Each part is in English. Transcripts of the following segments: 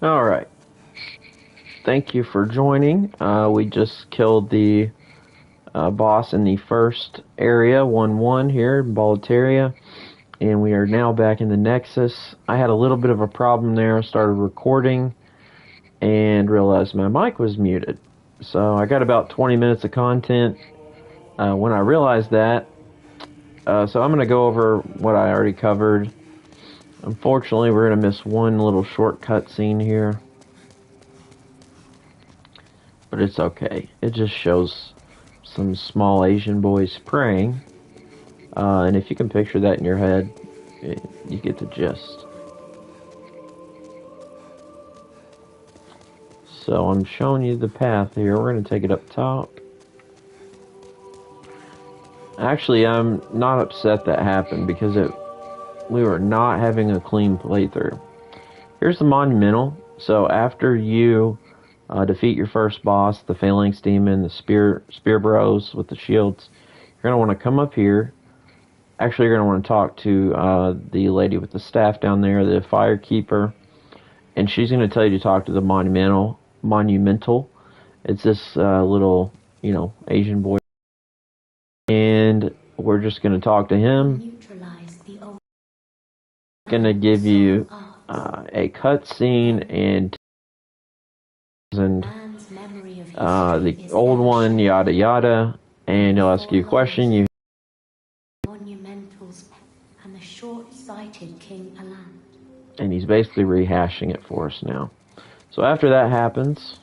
Alright, thank you for joining. We just killed the boss in the first area, 1-1 here in Boletaria, and we are now back in the Nexus. I had a little bit of a problem there. I started recording and realized my mic was muted. So I got about 20 minutes of content when I realized that. So I'm going to go over what I already covered. Unfortunately, we're going to miss one little short cutscene here. But it's okay. It just shows some small Asian boys praying. And if you can picture that in your head, you get the gist. So I'm showing you the path here. We're going to take it up top. Actually, I'm not upset that happened because we were not having a clean playthrough. Here's the monumental. So after you defeat your first boss, the Phalanx Demon, the Spear Bros with the shields, you're going to want to come up here. Actually, you're going to want to talk to the lady with the staff down there, the Firekeeper, and she's going to tell you to talk to the monumental. It's this little, Asian boy. And we're just going to talk to him. Going to give you a cutscene and the old one, yada yada, and he'll ask you a question. You monumentals and the short-sighted King Alan. And he's basically rehashing it for us now. So after that happens,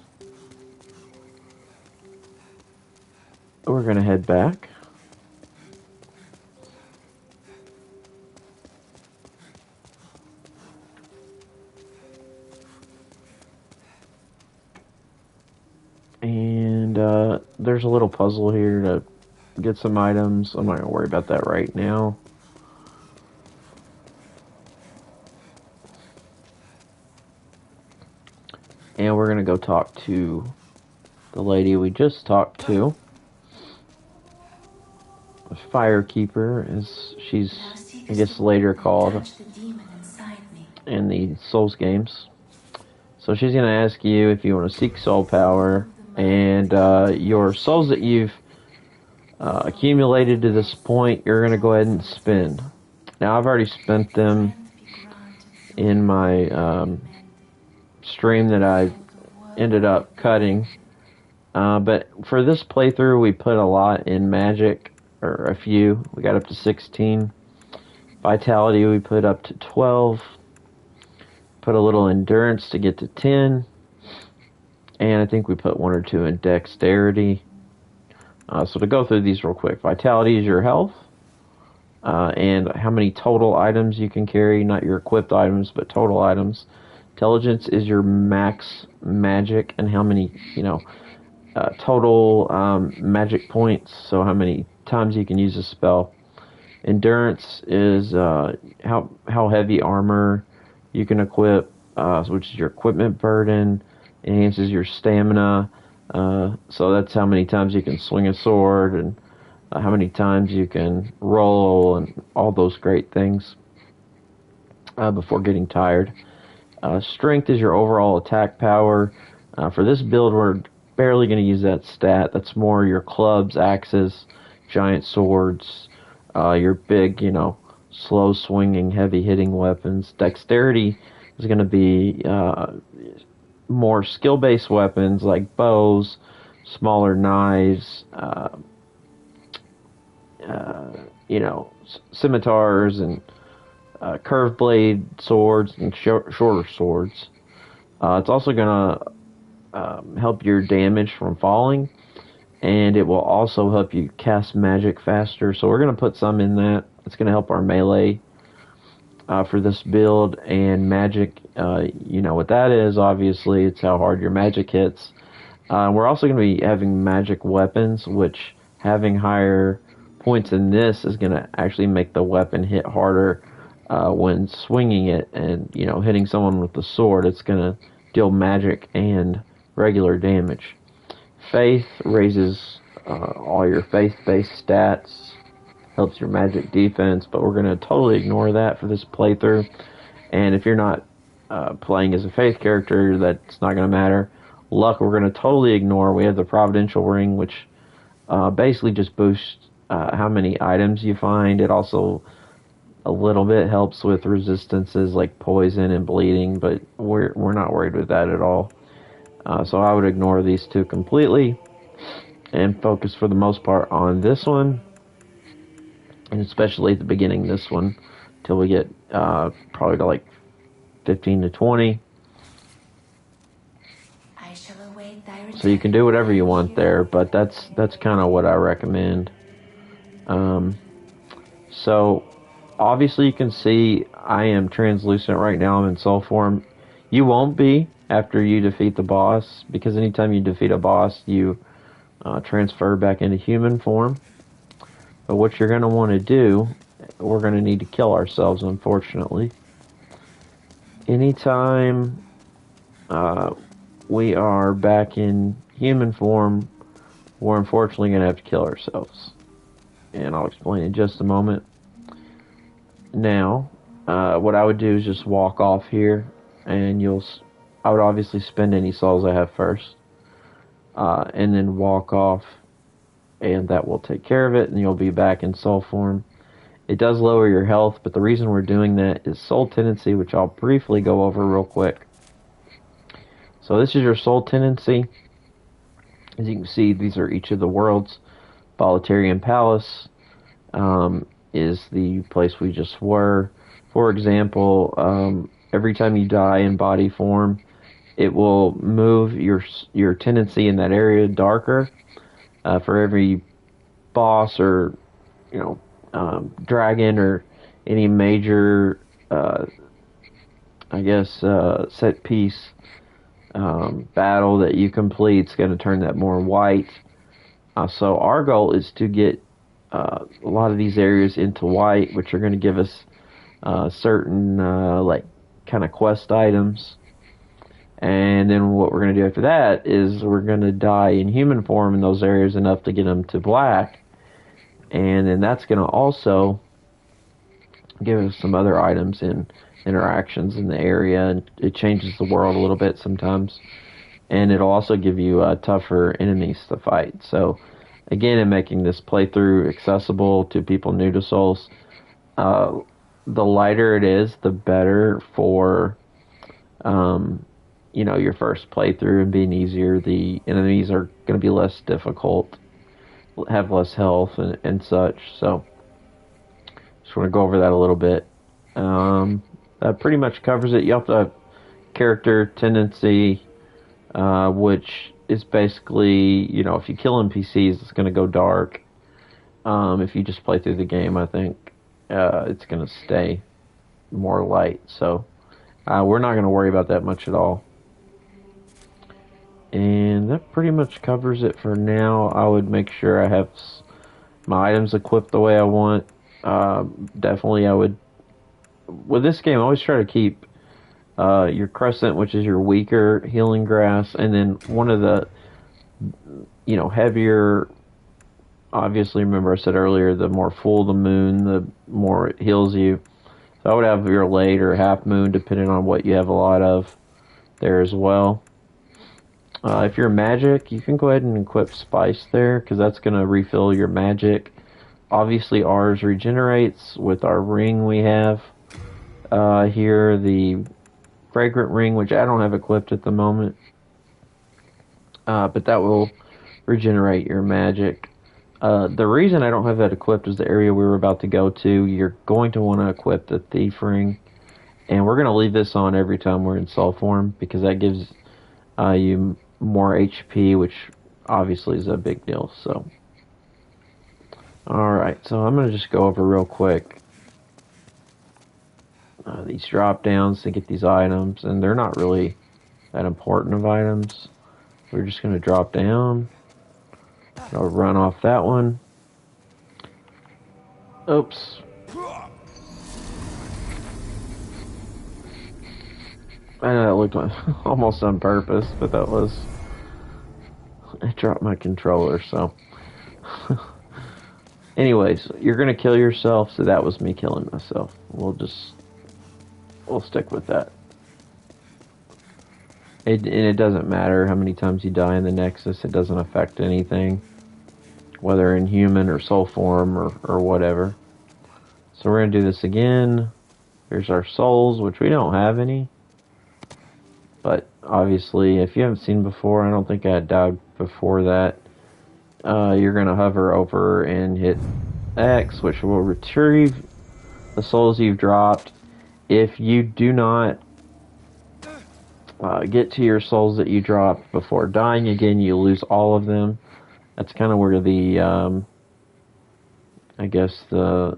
we're going to head back. And there's a little puzzle here to get some items. I'm not going to worry about that right now. And we're going to go talk to the lady we just talked to. The Firekeeper, as she's, I guess, later called in the Souls games. So she's going to ask you if you want to seek soul power, and your souls that you've accumulated to this point, you're going to go ahead and spend. Now, I've already spent them in my stream that I ended up cutting. But for this playthrough, we put a lot in magic, or a few. We got up to 16. Vitality, we put up to 12. Put a little endurance to get to 10. And I think we put 1 or 2 in dexterity. So to go through these real quick. Vitality is your health. And how many total items you can carry. Not your equipped items, but total items. Intelligence is your max magic and how many, total magic points. So how many times you can use a spell. Endurance is how heavy armor you can equip, which is your equipment burden. Enhances your stamina. So that's how many times you can swing a sword and how many times you can roll and all those great things before getting tired. Strength is your overall attack power. For this build, we're barely going to use that stat. That's more your clubs, axes, giant swords, your big, slow swinging, heavy hitting weapons. Dexterity is going to be more skill-based weapons like bows, smaller knives, scimitars and curved blade swords and shorter swords. It's also going to help your damage from falling, and it will also help you cast magic faster. So we're going to put some in that. It's going to help our melee for this build, and magic, you know what that is, obviously. It's how hard your magic hits. We're also going to be having magic weapons, which having higher points in this is going to actually make the weapon hit harder when swinging it, and, hitting someone with the sword. It's going to deal magic and regular damage. Faith raises all your faith-based stats, helps your magic defense, but we're going to totally ignore that for this playthrough. And if you're not playing as a faith character, that's not going to matter. Luck, we're going to totally ignore. We have the Providential Ring, which basically just boosts how many items you find. It also a little bit helps with resistances like poison and bleeding, but we're not worried with that at all. So I would ignore these two completely and focus for the most part on this one, and especially at the beginning this one, till we get probably to like 15 to 20. I shall await thy return. So you can do whatever you want there, but that's kind of what I recommend. So obviously you can see I am translucent right now. I'm in soul form. You won't be after you defeat the boss, because anytime you defeat a boss, you transfer back into human form. But what you're going to want to do, we're going to need to kill ourselves, unfortunately. Anytime we are back in human form, we're unfortunately going to have to kill ourselves. And I'll explain in just a moment. Now, what I would do is just walk off here, and I would obviously spend any souls I have first, and then walk off, and that will take care of it, and you'll be back in soul form. It does lower your health, but the reason we're doing that is soul tendency, which I'll briefly go over real quick. So this is your soul tendency. As you can see, these are each of the worlds. Bolitarian Palace is the place we just were. For example, every time you die in body form, it will move your tendency in that area darker. For every boss or dragon or any major set piece battle that you complete, it's going to turn that more white. So our goal is to get a lot of these areas into white, which are going to give us certain kind of quest items. And then what we're going to do after that is we're going to die in human form in those areas enough to get them to black. And then that's going to also give us some other items and interactions in the area. And it changes the world a little bit sometimes. And it'll also give you tougher enemies to fight. So, again, in making this playthrough accessible to people new to Souls, the lighter it is, the better for your first playthrough and being easier. The enemies are going to be less difficult, have less health and such. So just want to go over that a little bit. That pretty much covers it. You have to have character tendency, which is basically, if you kill NPCs, it's going to go dark. If you just play through the game, I think it's going to stay more light. So we're not going to worry about that much at all. And that pretty much covers it for now. I would make sure I have my items equipped the way I want. Definitely I would, with this game, I always try to keep your Crescent, which is your weaker healing grass, and then one of the, heavier, obviously, remember I said earlier, the more full the moon, the more it heals you. So I would have your late or half moon, depending on what you have a lot of there as well. If you're magic, you can go ahead and equip Spice there, because that's going to refill your magic. Obviously, ours regenerates with our ring we have here, the Fragrant Ring, which I don't have equipped at the moment. But that will regenerate your magic. The reason I don't have that equipped is the area we were about to go to. You're going to want to equip the Thief Ring. And we're going to leave this on every time we're in soul form, because that gives you more HP, which obviously is a big deal. So, alright, so I'm going to just go over real quick these drop downs to get these items, and they're not really that important of items. We're just going to drop down. I'll run off that one. Oops. I know that looked like almost on purpose, but that was... I dropped my controller, so... Anyways, you're going to kill yourself, so that was me killing myself. We'll stick with that. And it doesn't matter how many times you die in the Nexus. It doesn't affect anything, whether in human or soul form or whatever. So we're going to do this again. Here's our souls, which we don't have any. But obviously, if you haven't seen before, I don't think I had died before that. You're going to hover over and hit X, which will retrieve the souls you've dropped. If you do not get to your souls that you dropped before dying again, you lose all of them. That's kind of where the, I guess the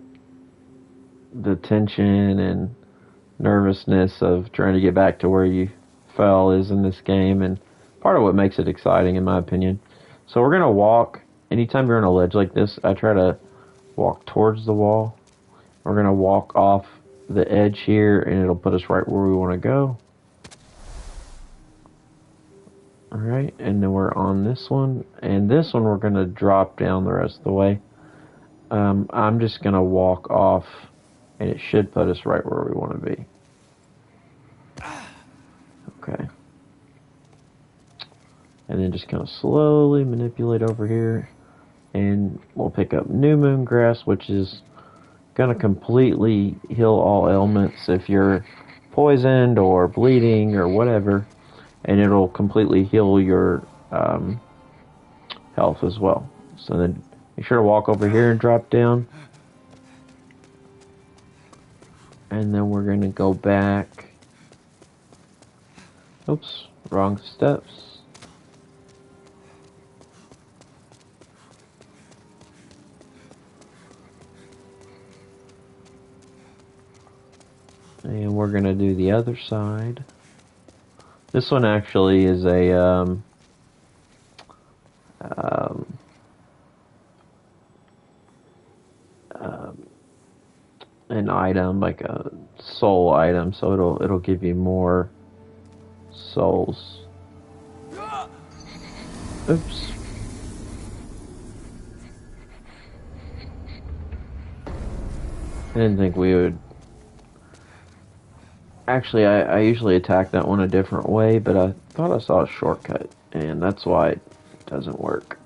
tension and nervousness of trying to get back to where you fell is in this game, and part of what makes it exciting, in my opinion. So we're gonna walk. Anytime you're on a ledge like this, I try to walk towards the wall. We're gonna walk off the edge here, and it'll put us right where we want to go. Alright, and then we're on this one, and this one we're gonna drop down the rest of the way. I'm just gonna walk off, and it should put us right where we want to be. Okay. And then just kind of slowly manipulate over here. And we'll pick up New Moon Grass, which is going to completely heal all ailments if you're poisoned or bleeding or whatever. And it'll completely heal your health as well. So then be sure to walk over here and drop down. And then we're going to go back. Oops, wrong steps. And we're going to do the other side. This one actually is a an item, like a soul item, so it'll give you more souls. Oops. I didn't think we would. Actually, I usually attack that one a different way, but I thought I saw a shortcut, and that's why it doesn't work.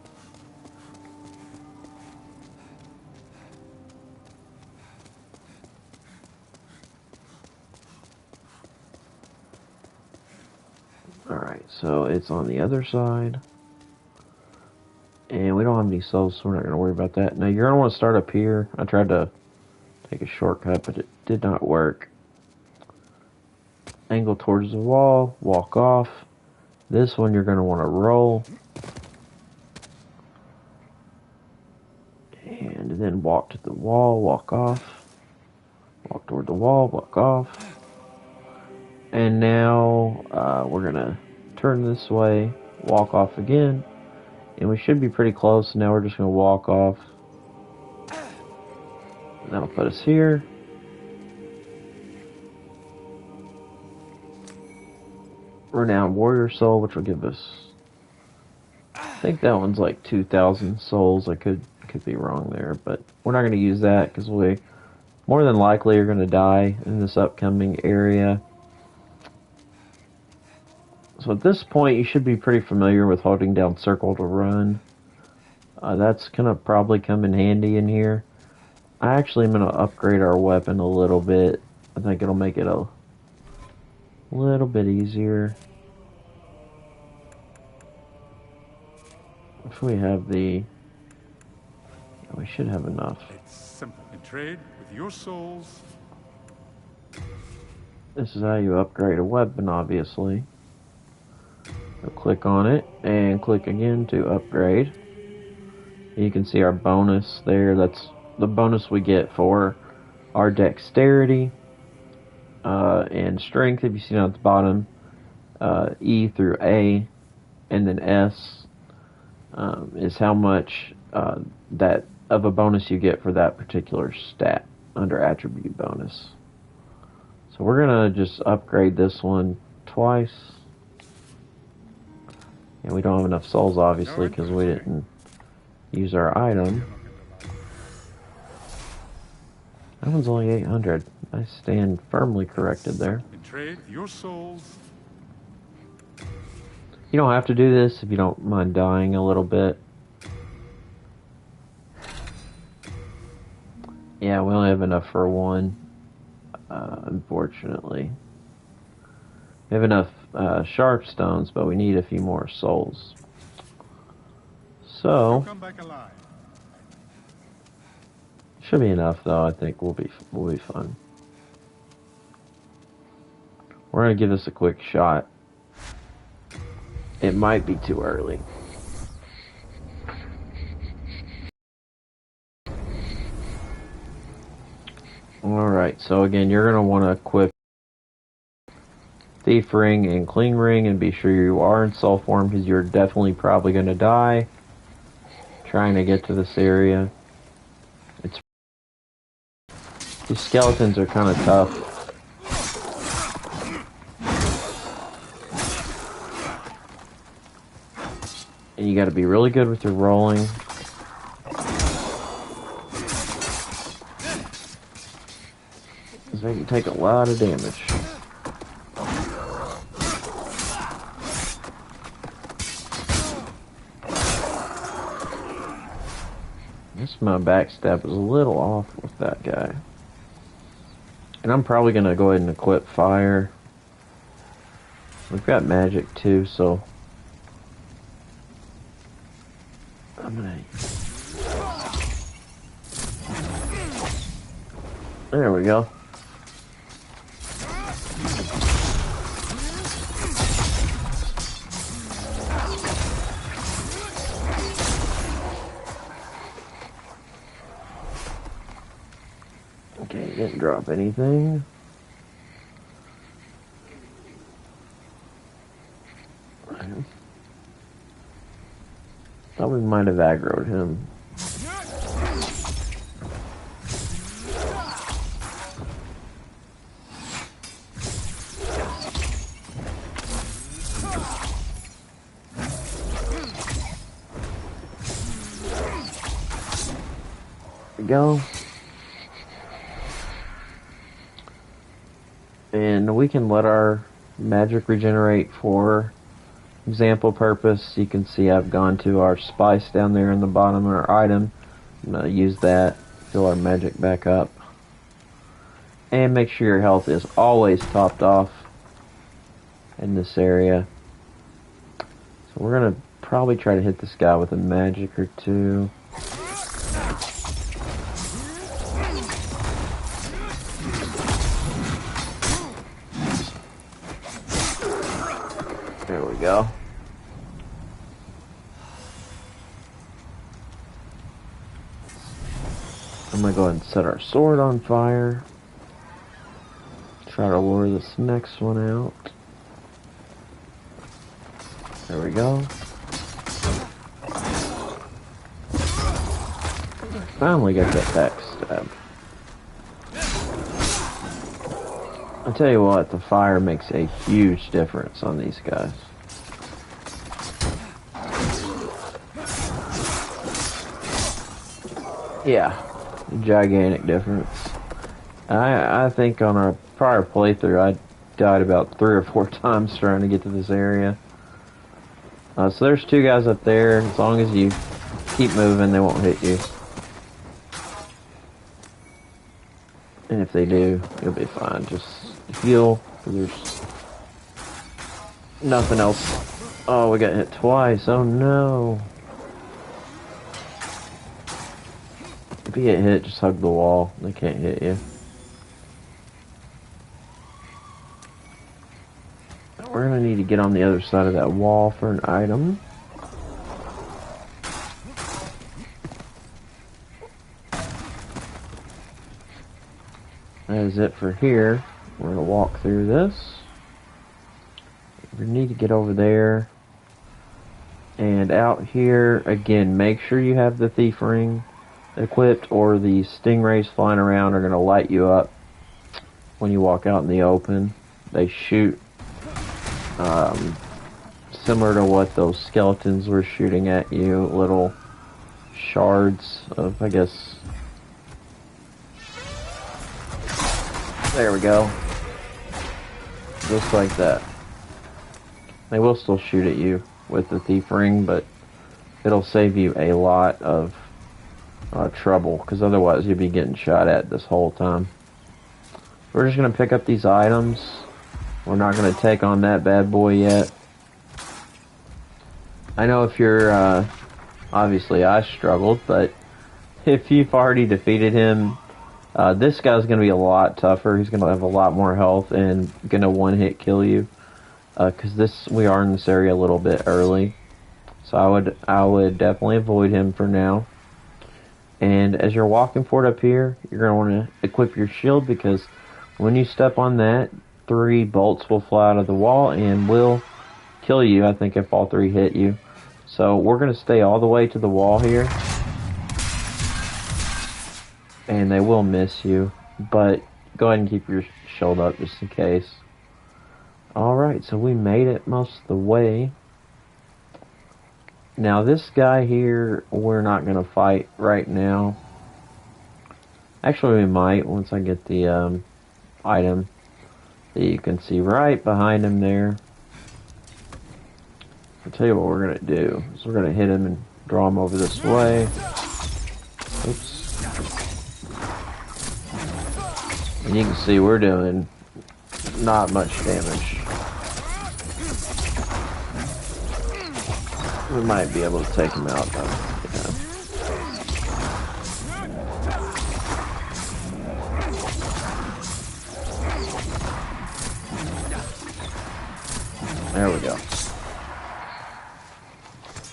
Alright, so it's on the other side. And we don't have any souls, so we're not going to worry about that. Now, you're going to want to start up here. I tried to take a shortcut, but it did not work. Angle towards the wall, walk off. This one you're going to want to roll. And then walk to the wall, walk off. Walk toward the wall, walk off. And now we're going to turn this way, walk off again. And we should be pretty close. Now we're just going to walk off. And that'll put us here. Renowned Warrior Soul, which will give us, I think that one's like 2,000 souls. I could be wrong there, but we're not going to use that because we more than likely are going to die in this upcoming area. So at this point, you should be pretty familiar with holding down circle to run. That's going to probably come in handy in here. I actually am going to upgrade our weapon a little bit. I think it'll make it a little bit easier. If we have the... we should have enough. It's simple. In trade with your souls. This is how you upgrade a weapon, obviously. So click on it and click again to upgrade. You can see our bonus there. That's the bonus we get for our dexterity and strength. If you see down at the bottom, E through A, and then S is how much that of a bonus you get for that particular stat under attribute bonus. So we're gonna just upgrade this one twice. And we don't have enough souls, obviously, because we didn't use our item. That one's only 800. I stand firmly corrected there. In trade, your souls. You don't have to do this if you don't mind dying a little bit. Yeah, we only have enough for one, unfortunately. We have enough sharp stones, but we need a few more souls. So, Come back alive. should be enough though. I think we'll be fun. We're gonna give this a quick shot. It might be too early. Alright, so again, you're going to want to equip Thief Ring and Cling Ring and be sure you are in soul form because you're definitely probably going to die trying to get to this area. These skeletons are kind of tough. And you got to be really good with your rolling. They can take a lot of damage. Guess my backstab was a little off with that guy. And I'm probably going to go ahead and equip fire. We've got magic too, so I'm going to... There we go. Okay, didn't drop anything. Thought we might have aggroed him. There we go. And we can let our magic regenerate for example purpose. You can see I've gone to our spice down there in the bottom of our item. I'm going to use that, fill our magic back up. And make sure your health is always topped off in this area. So we're going to probably try to hit this guy with a magic or two. There we go. I'm going to go ahead and set our sword on fire. Try to lure this next one out. There we go. Finally got that backstab. I tell you what, the fire makes a huge difference on these guys. Yeah, gigantic difference. I think on our prior playthrough I died about 3 or 4 times trying to get to this area. So there's 2 guys up there. As long as you keep moving, they won't hit you. And if they do, you'll be fine. Just heal. There's nothing else. Oh, we got hit twice. Oh no. If you get hit, just hug the wall. They can't hit you. We're gonna need to get on the other side of that wall for an item. That is it for here. We're gonna walk through this. We need to get over there. And out here, again, make sure you have the Thief Ring equipped or the stingrays flying around are gonna light you up when you walk out in the open. They shoot similar to what those skeletons were shooting at you, little shards of, I guess. There we go. Just like that. They will still shoot at you with the thief ring, but it'll save you a lot of trouble, because otherwise you'd be getting shot at this whole time. We're just going to pick up these items. We're not going to take on that bad boy yet. I know if you're, obviously I struggled, but if you've already defeated him, this guy's going to be a lot tougher. He's going to have a lot more health and going to one-hit kill you. Because we are in this area a little bit early. So I would definitely avoid him for now. And as you're walking forward up here, you're going to want to equip your shield, because when you step on that, 3 bolts will fly out of the wall and will kill you, I think, if all 3 hit you. So we're going to stay all the way to the wall here. And they will miss you, but go ahead and keep your shield up just in case. Alright, so we made it most of the way. Now this guy here, we're not going to fight right now. Actually, we might once I get the item that you can see right behind him there. I'll tell you what we're going to do. Is we're going to hit him and draw him over this way. Oops. And you can see we're doing not much damage. We might be able to take him out though. Yeah. There we go.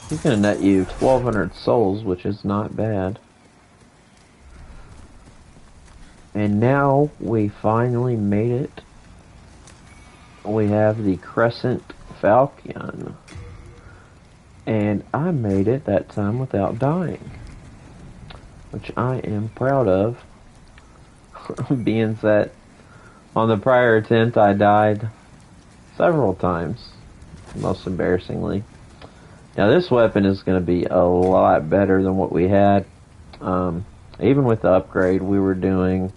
He's gonna net you 1,200 souls, which is not bad. And now we finally made it. We have the Crescent Falcon. And I made it that time without dying, which I am proud of, being that on the prior attempt I died several times, most embarrassingly. Now this weapon is going to be a lot better than what we had. Even with the upgrade, we were doing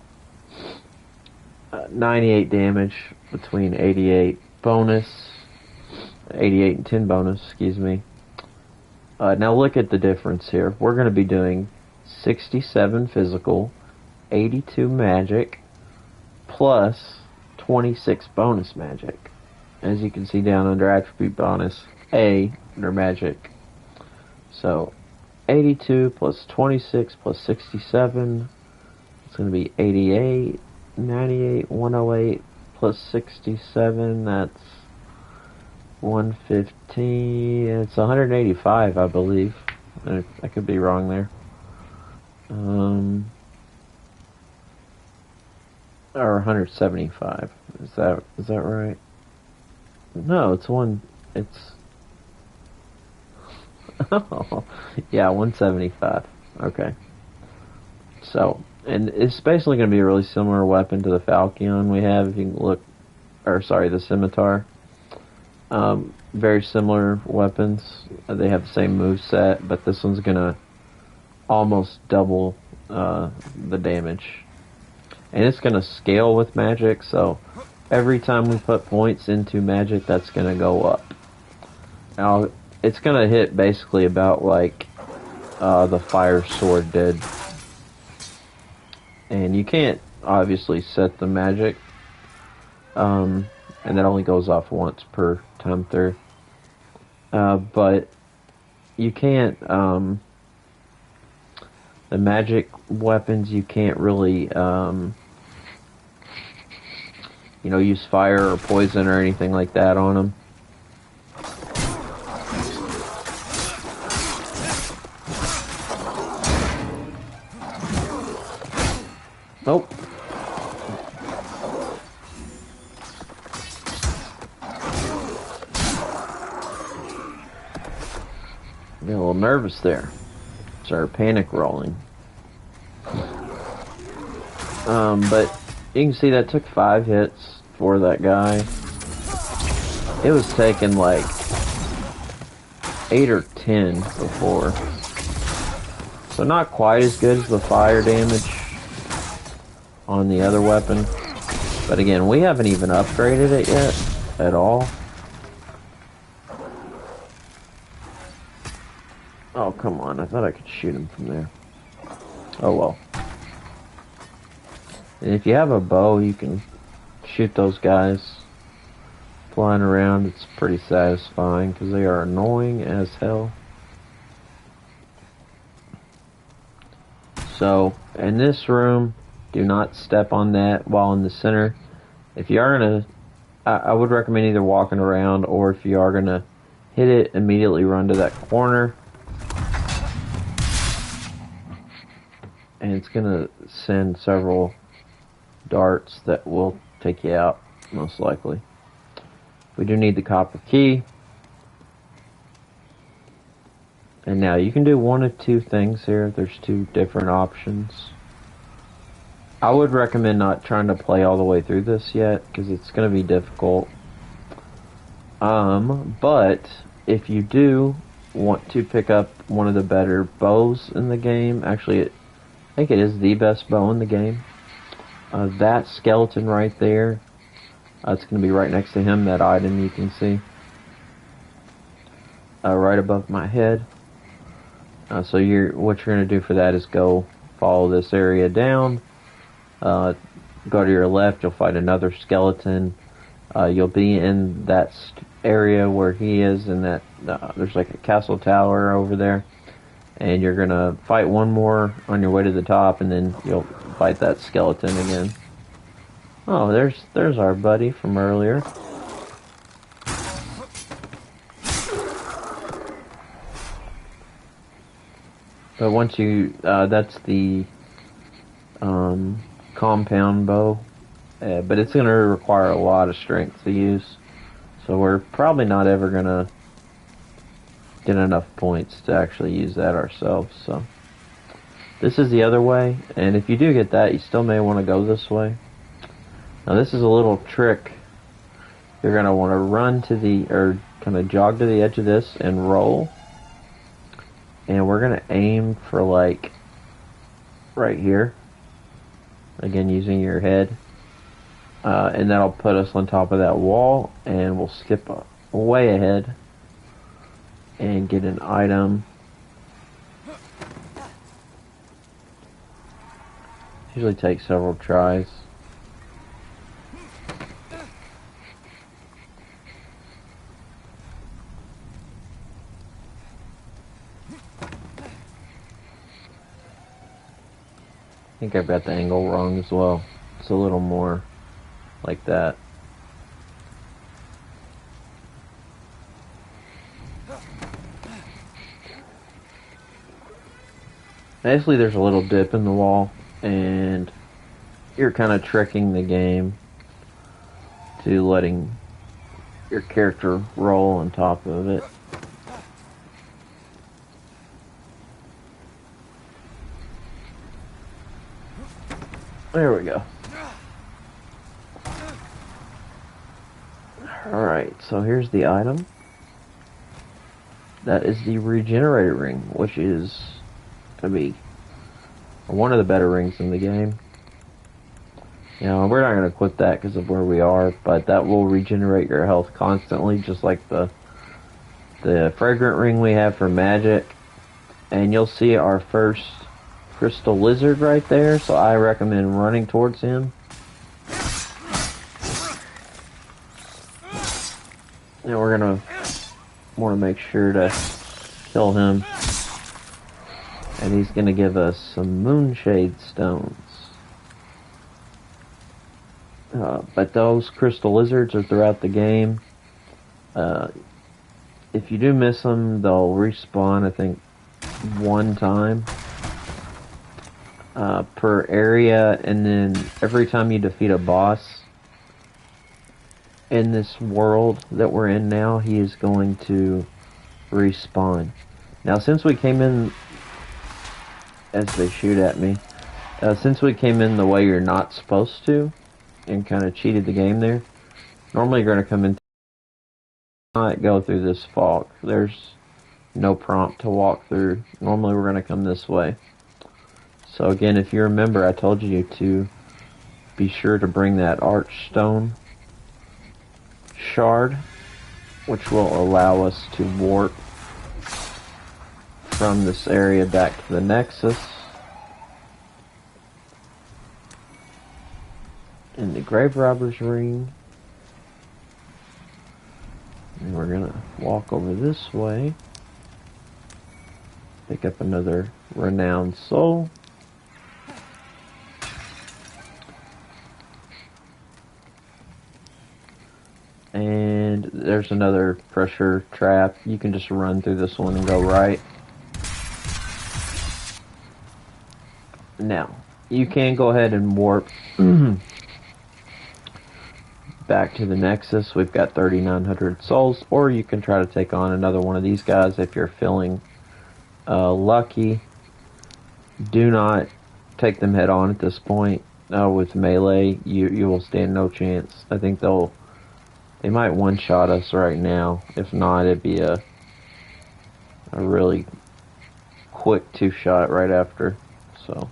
98 damage between 88 and 10 bonus, excuse me. Now look at the difference here. We're going to be doing 67 physical, 82 magic, plus 26 bonus magic. As you can see down under attribute bonus A, under magic. So 82 plus 26 plus 67, it's going to be 88, 98, 108 plus 67, that's 115, it's 185, I believe. I could be wrong there. Or 175. Is that right? No, it's yeah, 175. Okay. So, and it's basically going to be a really similar weapon to the Falcon we have, if you can look, or sorry, the Scimitar. Very similar weapons. They have the same moveset, but this one's gonna almost double the damage. And it's gonna scale with magic, so every time we put points into magic, that's gonna go up. Now, it's gonna hit basically about like the fire sword did. And you can't obviously set the magic. And that only goes off once per time through. But you can't, the magic weapons, you can't really, use fire or poison or anything like that on them. Nope. Got a little nervous there. Started panic rolling. But you can see that took 5 hits for that guy. It was taking like 8 or 10 before. So not quite as good as the fire damage on the other weapon. But again, we haven't even upgraded it yet at all. Oh, come on. I thought I could shoot him from there. Oh, well. And if you have a bow, you can shoot those guys flying around. It's pretty satisfying because they are annoying as hell. So, in this room, do not step on that while in the center. If you are going to, I would recommend either walking around, or if you are going to hit it, immediately run to that corner. And it's going to send several darts that will take you out, most likely. We do need the copper key. And now you can do one of two things here. There's two different options. I would recommend not trying to play all the way through this yet, because it's going to be difficult. But if you do want to pick up one of the better bows in the game, actually, I think it is the best bow in the game. That skeleton right there, it's going to be right next to him, that item you can see. Right above my head. So what you're going to do for that is go follow this area down. Go to your left, you'll find another skeleton. You'll be in that area where he is, and that there's like a castle tower over there. And you're going to fight one more on your way to the top, and then you'll fight that skeleton again. Oh, there's our buddy from earlier. But once you, that's the compound bow, but it's going to require a lot of strength to use. So we're probably not ever going to get enough points to actually use that ourselves. So this is the other way, and if you do get that, you still may want to go this way. Now this is a little trick. You're going to want to run to the, or kind of jog to the edge of this and roll. And we're going to aim for like right here. Again, using your head. And that'll put us on top of that wall, and we'll skip way ahead and get an item. Usually takes several tries. I think I've got the angle wrong as well. It's a little more like that. Basically, there's a little dip in the wall, and you're kind of tricking the game to letting your character roll on top of it. There we go. Alright, so here's the item. That is the Regenerator Ring, which is going to be one of the better rings in the game. You know, we're not going to equip that because of where we are, but that will regenerate your health constantly, just like the fragrant ring we have for magic. And you'll see our first crystal lizard right there, so I recommend running towards him. And we're gonna want to make sure to kill him. And he's gonna give us some moonshade stones. But those crystal lizards are throughout the game. If you do miss them, they'll respawn, I think, one time per area, and then every time you defeat a boss in this world that we're in now, he is going to respawn. Now, since we came in, as they shoot at me, since we came in the way you're not supposed to, and kind of cheated the game there, normally you're going to come in, not go through this fog. There's no prompt to walk through. Normally we're going to come this way. So again, if you remember, I told you to be sure to bring that archstone shard, which will allow us to warp from this area back to the Nexus. In the Grave Robber's Ring. And we're gonna walk over this way. Pick up another renowned soul. And there's another pressure trap. You can just run through this one and go right. Now, you can go ahead and warp back to the Nexus. We've got 3,900 souls, or you can try to take on another one of these guys if you're feeling lucky. Do not take them head on at this point. With melee, you will stand no chance. I think they might one-shot us right now. If not, it'd be a really quick two-shot right after. So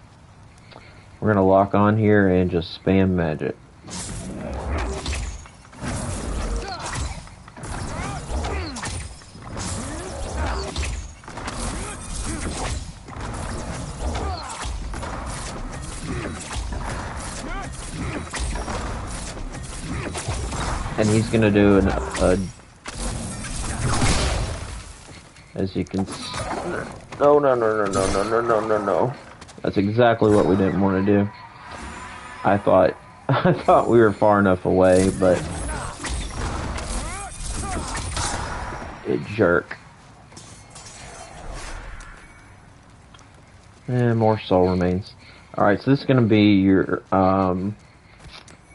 we're gonna lock on here and just spam magic. And he's gonna do as you can. No. That's exactly what we didn't want to do. I thought we were far enough away, but it jerk. And more soul remains. Alright, so this is gonna be your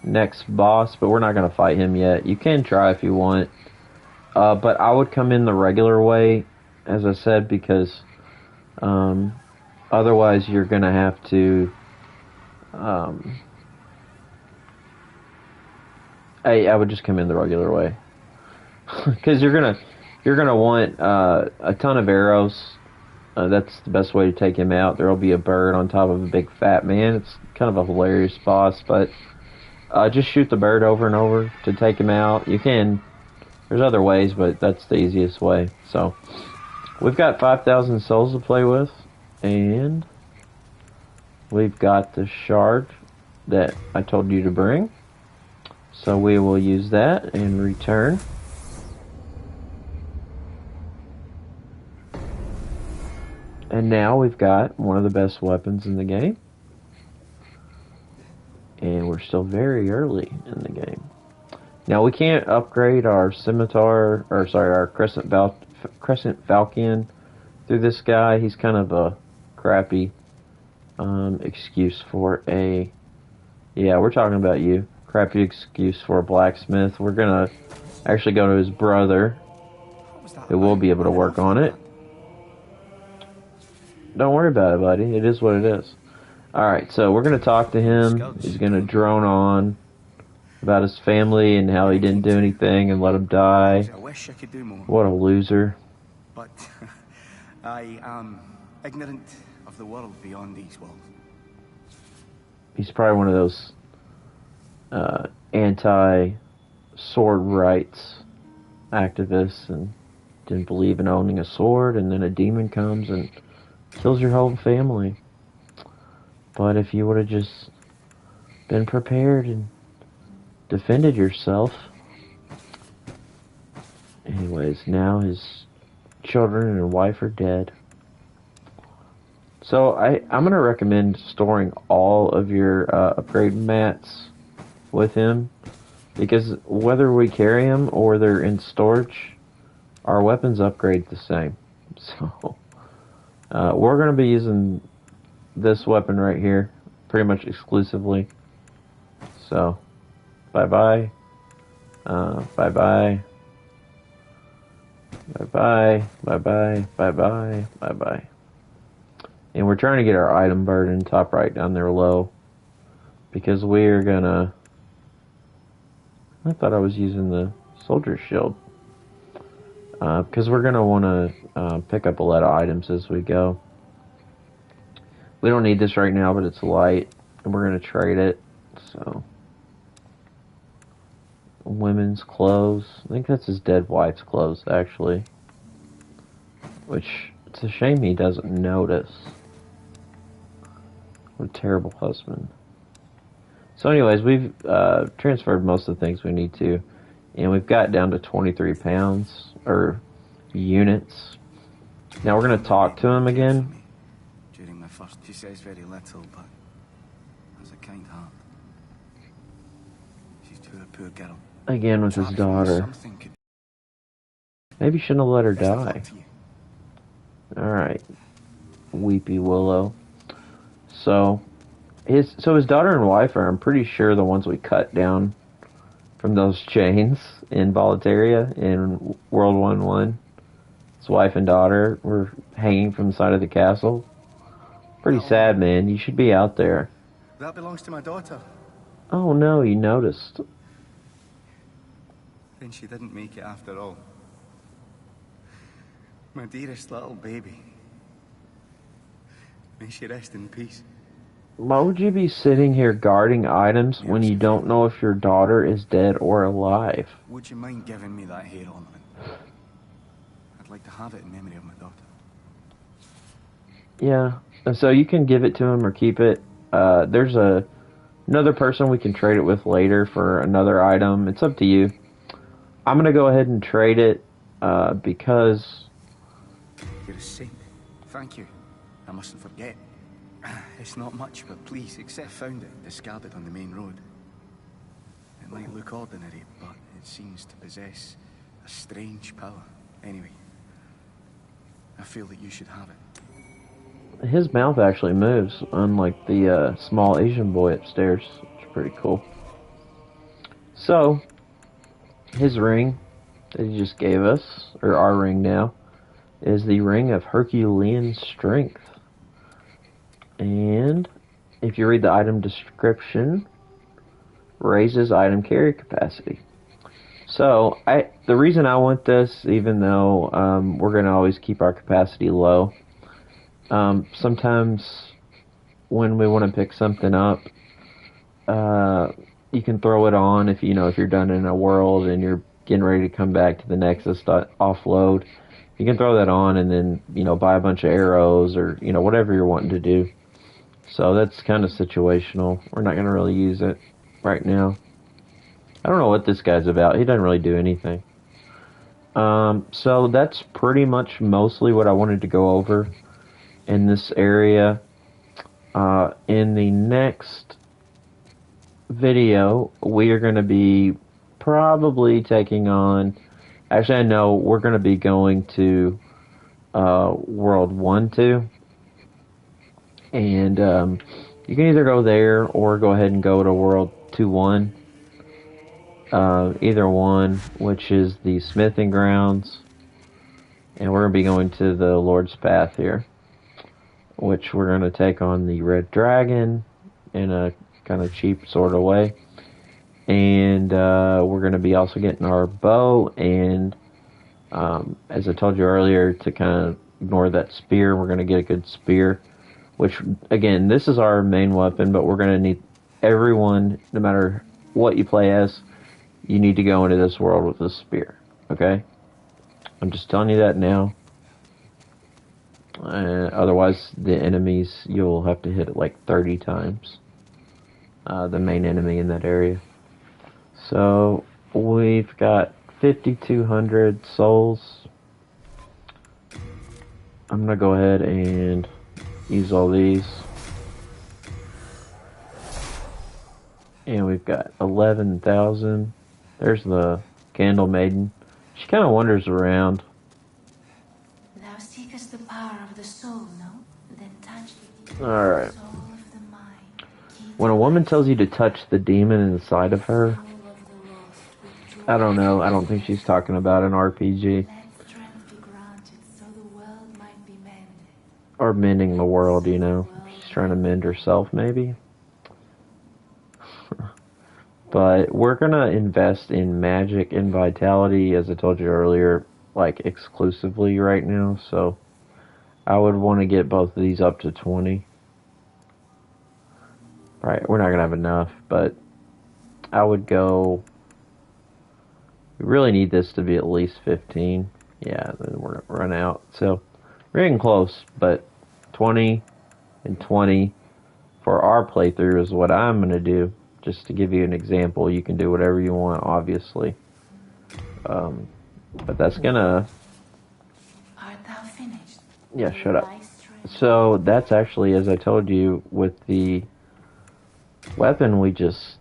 next boss, but we're not going to fight him yet. You can try if you want, but I would come in the regular way, as I said, because otherwise you're going to have to I would just come in the regular way because you're gonna want a ton of arrows. That's the best way to take him out. There will be a bird on top of a big fat man. It's kind of a hilarious boss, but just shoot the bird over and over to take him out. You can. There's other ways, but that's the easiest way. So, we've got 5,000 souls to play with, and we've got the shard that I told you to bring. So we will use that and return. And now we've got one of the best weapons in the game. And we're still very early in the game. Now we can't upgrade our scimitar, or sorry, our Crescent Falcon through this guy. He's kind of a crappy excuse for a... Yeah, we're talking about you. Crappy excuse for a blacksmith. We're gonna actually go to his brother, who will be able to work on it. Don't worry about it, buddy. It is what it is. Alright, so we're going to talk to him. He's going to drone on about his family and how he didn't do anything and let him die. I wish I could do more. What a loser. But I am ignorant of the world beyond these walls. He's probably one of those anti-sword rights activists and didn't believe in owning a sword, and then a demon comes and kills your whole family. But if you would have just been prepared and defended yourself. Anyways, now his children and wife are dead. So I'm going to recommend storing all of your upgrade mats with him. Because whether we carry them or they're in storage, our weapons upgrade the same. So we're going to be using this weapon right here pretty much exclusively. So bye-bye. Bye-bye. Bye-bye. Bye-bye. Bye-bye. Bye-bye. And we're trying to get our item burden top right down there low. Because we're gonna... I thought I was using the soldier shield. Because we're gonna want to pick up a lot of items as we go. We don't need this right now, but it's light. And we're gonna trade it. So... women's clothes. I think that's his dead wife's clothes, actually. Which, It's a shame he doesn't notice. What a terrible husband. So anyways, we've transferred most of the things we need to, and we've got down to 23 pounds, or units. Now we're going to talk to him again. During my first, she says very little, but has a kind heart. She's too a poor girl. Again with his daughter. Maybe shouldn't have let her die. Alright. Weepy Willow. So his daughter and wife are, I'm pretty sure, the ones we cut down from those chains in Voluntaria in World 1-1. His wife and daughter were hanging from the side of the castle. Pretty sad, man. You should be out there. That belongs to my daughter. Oh no, you noticed. Then she didn't make it after all. My dearest little baby. May she rest in peace. Why would you be sitting here guarding items when you don't know if your daughter is dead or alive? Would you mind giving me that hair ornament? I'd like to have it in memory of my daughter. Yeah, so you can give it to him or keep it. There's another person we can trade it with later for another item. It's up to you. I'm going to go ahead and trade it because... You're a saint. Thank you. I mustn't forget. It's not much, but please, accept found it discarded on the main road. It might look ordinary, but it seems to possess a strange power. Anyway, I feel that you should have it. His mouth actually moves, unlike the small Asian boy upstairs. It's pretty cool. So, his ring that he just gave us, or our ring now, is the Ring of Herculean Strength. And if you read the item description, raises item carry capacity. So the reason I want this, even though we're going to always keep our capacity low, sometimes when we want to pick something up, you can throw it on if you're done in a world and you're getting ready to come back to the Nexus to offload. You can throw that on and then buy a bunch of arrows or whatever you're wanting to do. So that's kind of situational. We're not going to really use it right now. I don't know what this guy's about. He doesn't really do anything. So that's pretty much mostly what I wanted to go over in this area. In the next video, we are going to be probably taking on... Actually, I know we're going to be going to World 1-2. And you can either go there or go ahead and go to World 2-1. Either one, which is the smithing grounds. And we're going to be going to the Lord's Path here, which we're going to take on the Red Dragon in a kind of cheap sort of way. And we're going to be also getting our bow, and as I told you earlier, to kind of ignore that spear, we're going to get a good spear, which, again, this is our main weapon, but we're going to need everyone, no matter what you play as, you need to go into this world with a spear, okay? I'm just telling you that now. Otherwise, the enemies, you'll have to hit it like 30 times. The main enemy in that area. So, we've got 5,200 souls. I'm going to go ahead and use all these. And we've got 11,000. There's the Candle Maiden. She kind of wanders around. Thou seekest the power of the soul, no? Then touch the Alright. soul of the mind. When a woman tells you to touch the demon inside of her, I don't know. I don't think she's talking about an RPG. Let strength be granted so the world might be mended. Or mending the world, She's trying to mend herself, maybe. But we're going to invest in magic and vitality, as I told you earlier, like exclusively right now. So I would want to get both of these up to 20. Right, we're not going to have enough, but I would go... We really need this to be at least 15. Yeah, then we're going to run out. So We're getting close, but 20 and 20 for our playthrough is what I'm going to do. Just to give you an example, you can do whatever you want, obviously. But that's going to... Art thou finished? Yeah, Will shut up. thy strength- So that's actually, as I told you, with the weapon we just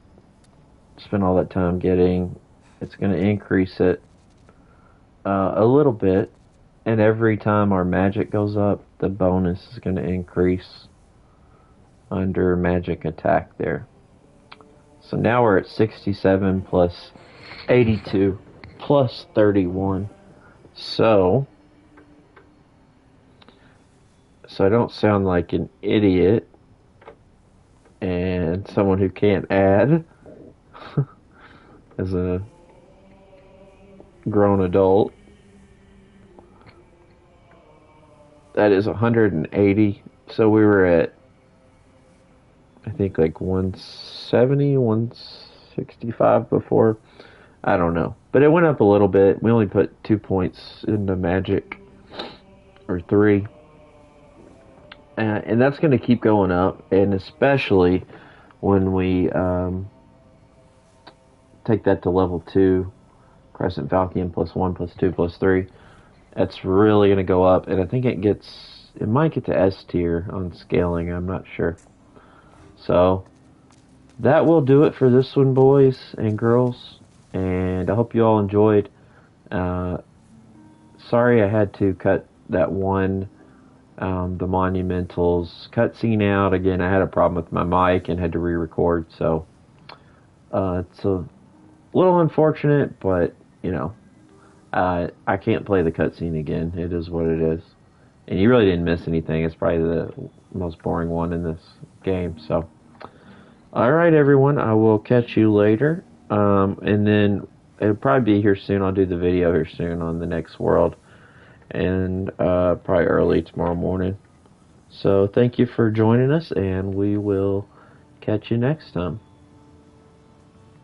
spent all that time getting, it's going to increase it a little bit, and every time our magic goes up, the bonus is going to increase under magic attack there. So now we're at 67 plus 82 plus 31. So I don't sound like an idiot and someone who can't add as a grown adult. That is 180. So we were at, I think, like 170, 165 before. I don't know. But it went up a little bit. We only put 2 points into magic. Or 3. And that's going to keep going up. And especially when we take that to level 2. Crescent Falcon +1, +2, +3. That's really going to go up. And I think it might get to S tier on scaling. I'm not sure. So that will do it for this one, boys and girls. And I hope you all enjoyed. Sorry I had to cut that one, the Monumentals cutscene out. Again, I had a problem with my mic and had to re-record. So it's a little unfortunate, but, you know, I can't play the cutscene again. It is what it is. And you really didn't miss anything. It's probably the most boring one in this game. So, alright, everyone. I will catch you later. And then it'll probably be here soon. I'll do the video here soon on the next world. And probably early tomorrow morning. So, thank you for joining us. And we will catch you next time.